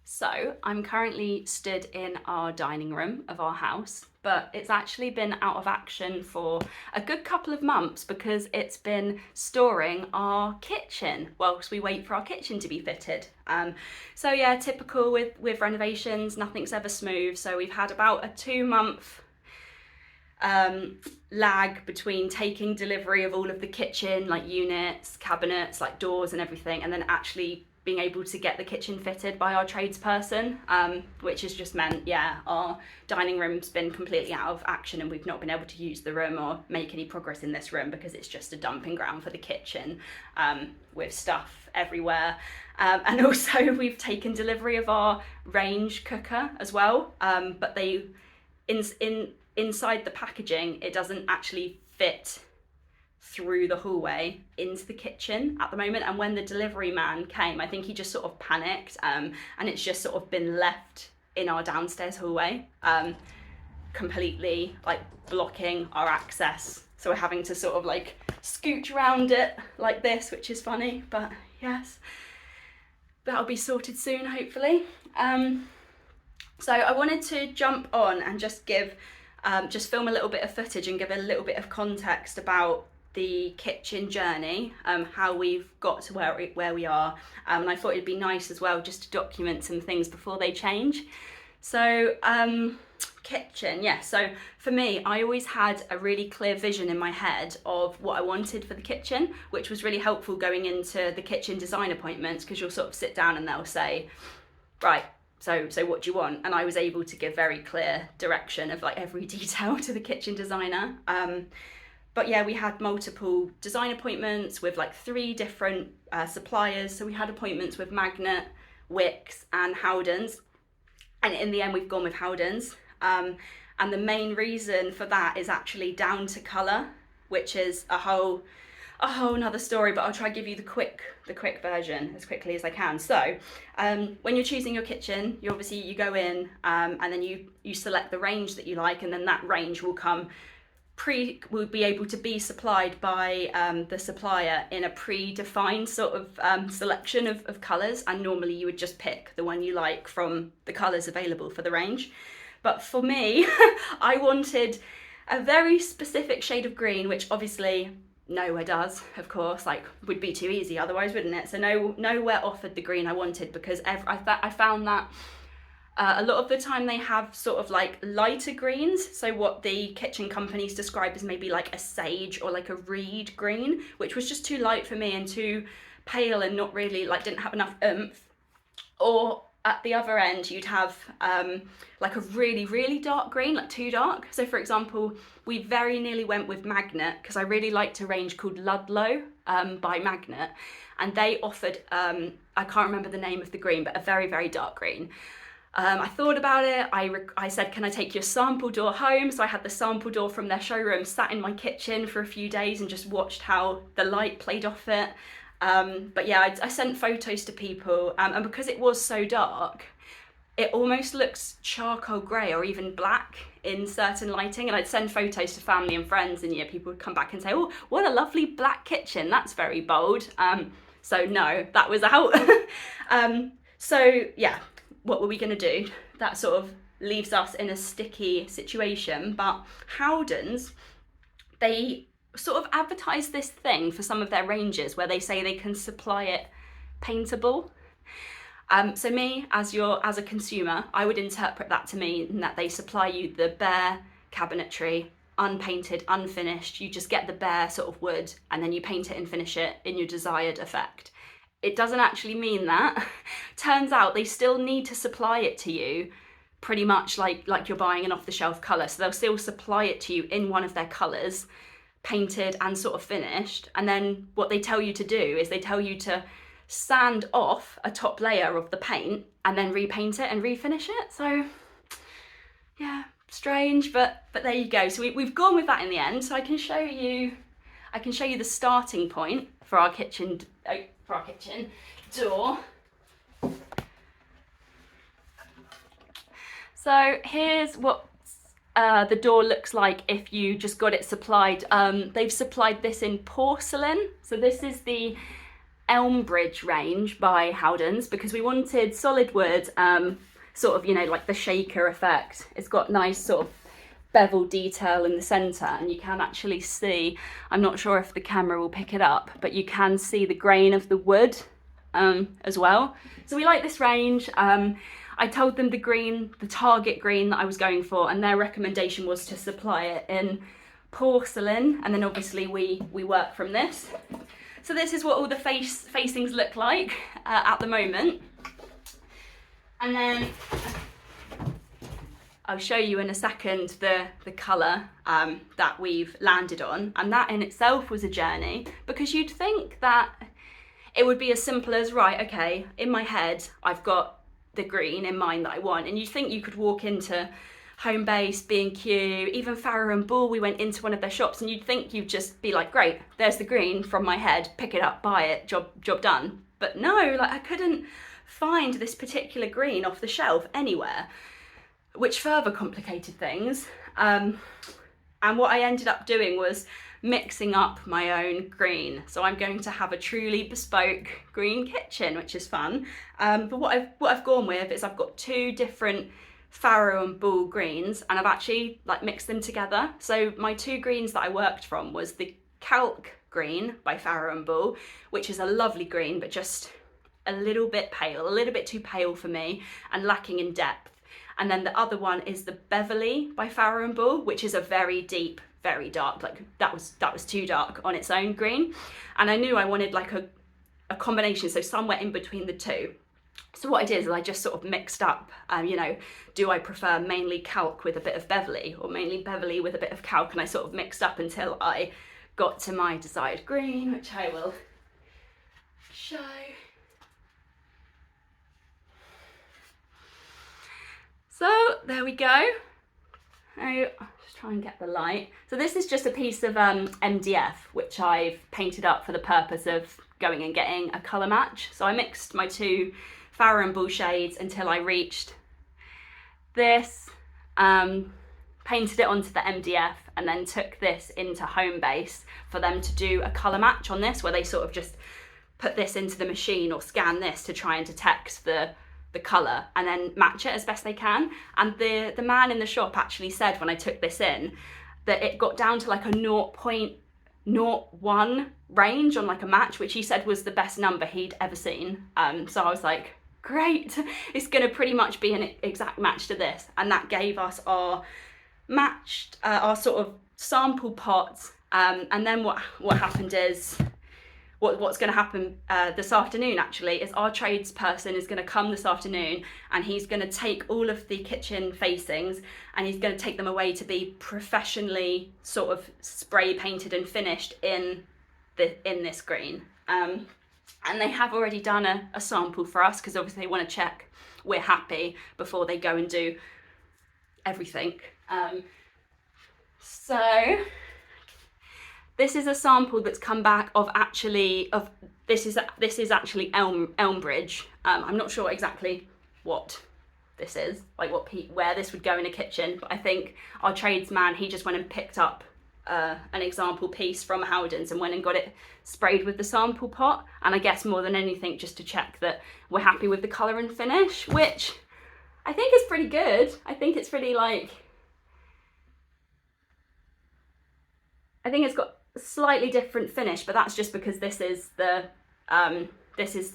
So I'm currently stood in our dining room of our house, but it's actually been out of action for a good couple of months because it's been storing our kitchen whilst we wait for our kitchen to be fitted. So yeah, typical with renovations, nothing's ever smooth. So we've had about a 2-month lag between taking delivery of all of the kitchen, like units, cabinets, like doors and everything, and then actually being able to get the kitchen fitted by our tradesperson, which has just meant, yeah, our dining room's been completely out of action and we've not been able to use the room or make any progress in this room because it's just a dumping ground for the kitchen, with stuff everywhere. And also we've taken delivery of our range cooker as well, but they, inside the packaging, it doesn't actually fit through the hallway into the kitchen at the moment. And when the delivery man came, I think he just sort of panicked, and it's just sort of been left in our downstairs hallway, completely like blocking our access. So we're having to sort of like scooch around it like this, which is funny, but yes, that'll be sorted soon, hopefully. So I wanted to jump on and just give, just film a little bit of footage and give a little bit of context about the kitchen journey, how we've got to where we are, and I thought it'd be nice as well just to document some things before they change. So kitchen, yeah, so for me, I always had a really clear vision in my head of what I wanted for the kitchen, which was really helpful going into the kitchen design appointments, because you'll sort of sit down and they'll say, right, so what do you want? And I was able to give very clear direction of like every detail to the kitchen designer. But yeah, we had multiple design appointments with like 3 different suppliers. So we had appointments with Magnet, Wicks and Howdens. And in the end, we've gone with Howdens. And the main reason for that is actually down to colour, which is a whole another story, but I'll try to give you the quick version as quickly as I can. So when you're choosing your kitchen, you go in, and then you select the range that you like, and then that range will be able to be supplied by the supplier in a predefined sort of selection of colours, and normally you would just pick the one you like from the colours available for the range. But for me, I wanted a very specific shade of green, which obviously nowhere does, of course, like would be too easy otherwise, wouldn't it? So nowhere offered the green I wanted, because I found that a lot of the time they have sort of like lighter greens, so what the kitchen companies describe as maybe like a sage or like a reed green, which was just too light for me and too pale and not really, like, didn't have enough oomph. Or at the other end you'd have like a really, really dark green, like too dark. So for example, we very nearly went with Magnet because I really liked a range called Ludlow by Magnet, and they offered, I can't remember the name of the green, but a very, very dark green. I thought about it. I said, can I take your sample door home? So I had the sample door from their showroom sat in my kitchen for a few days and just watched how the light played off it. But yeah, I sent photos to people, and because it was so dark, it almost looks charcoal grey or even black in certain lighting. And I'd send photos to family and friends, and yeah, people would come back and say, oh, what a lovely black kitchen. That's very bold. So no, that was out. So yeah, what were we going to do? That sort of leaves us in a sticky situation. But Howdens, they sort of advertise this thing for some of their ranges where they say they can supply it paintable. So me, as a consumer, I would interpret that to mean that they supply you the bare cabinetry, unpainted, unfinished. You just get the bare sort of wood and then you paint it and finish it in your desired effect. It doesn't actually mean that. Turns out they still need to supply it to you pretty much like you're buying an off-the-shelf colour. So they'll still supply it to you in one of their colours, painted and sort of finished. And then what they tell you to do is they tell you to sand off a top layer of the paint and then repaint it and refinish it. So yeah, strange, but there you go. So we've gone with that in the end. So I can show you the starting point for our kitchen door. So here's what the door looks like if you just got it supplied. They've supplied this in porcelain. So this is the Elmbridge range by Howdens, because we wanted solid wood, sort of, you know, like the shaker effect. It's got nice sort of bevel detail in the centre, and you can actually see, I'm not sure if the camera will pick it up, but you can see the grain of the wood as well. So we like this range. I told them the target green that I was going for, and their recommendation was to supply it in porcelain, and then obviously we work from this. So this is what all the facings look like at the moment. And then I'll show you in a second the colour that we've landed on, and that in itself was a journey, because you'd think that it would be as simple as, right, okay, in my head I've got the green in mind that I want, and you'd think you could walk into Homebase, B&Q, even Farrow & Ball, we went into one of their shops, and you'd think you'd just be like, great, there's the green from my head, pick it up, buy it, job done. But no, like I couldn't find this particular green off the shelf anywhere, which further complicated things. And what I ended up doing was mixing up my own green. So I'm going to have a truly bespoke green kitchen, which is fun. But what I've gone with is I've got two different Farrow & Ball greens, and I've actually like mixed them together. So my two greens that I worked from was the Calc green by Farrow & Ball, which is a lovely green, but just a little bit pale, a little bit too pale for me and lacking in depth. And then the other one is the Beverly by Farrow & Ball, which is a very deep, very dark, like that was too dark on its own green. And I knew I wanted like a combination, so somewhere in between the two. So what I did is I just sort of mixed up, you know, do I prefer mainly Calc with a bit of Beverly, or mainly Beverly with a bit of Calc? And I sort of mixed up until I got to my desired green, which I will show. So there we go. Now, just try and get the light. So this is just a piece of MDF, which I've painted up for the purpose of going and getting a colour match. So I mixed my two Farrow & Ball shades until I reached this, painted it onto the MDF, and then took this into Homebase for them to do a colour match on this, where they sort of just put this into the machine or scan this to try and detect the colour and then match it as best they can. And the man in the shop actually said when I took this in that it got down to like a 0.01 range on like a match, which he said was the best number he'd ever seen. So I was like, great, it's going to pretty much be an exact match to this. And that gave us our matched, our sort of sample pots. And then what happened is, what's going to happen this afternoon actually is our tradesperson is going to come this afternoon, and he's going to take all of the kitchen facings and he's going to take them away to be professionally sort of spray painted and finished in this green. And they have already done a sample for us, because obviously they want to check we're happy before they go and do everything. So this is a sample that's come back this is actually Elmbridge. I'm not sure exactly what this is, like where this would go in a kitchen, but I think our tradesman, he just went and picked up an example piece from Howdens and went and got it sprayed with the sample pot. And I guess more than anything, just to check that we're happy with the colour and finish, which I think is pretty good. I think it's pretty I think it's got a slightly different finish, but that's just because this is the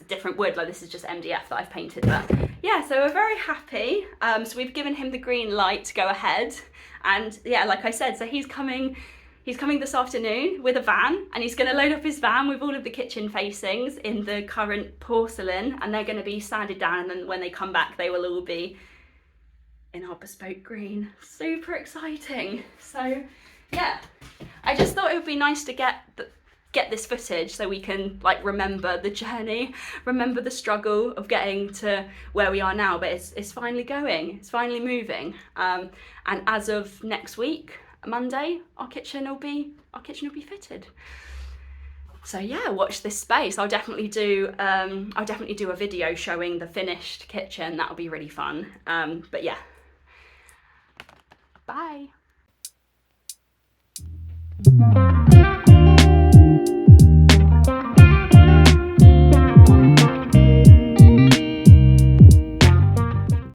different wood, like this is just MDF that I've painted. But yeah, so we're very happy. So we've given him the green light to go ahead, and yeah, like I said, so he's coming this afternoon with a van, and he's going to load up his van with all of the kitchen facings in the current porcelain, and they're going to be sanded down, and then when they come back they will all be in our bespoke green. Super exciting. So yeah, I just thought it would be nice to get get this footage so we can like remember the journey, remember the struggle of getting to where we are now. But it's finally going, it's finally moving, and as of next week, Monday, our kitchen will be fitted. So yeah, watch this space. I'll definitely do a video showing the finished kitchen. That'll be really fun. But yeah, bye.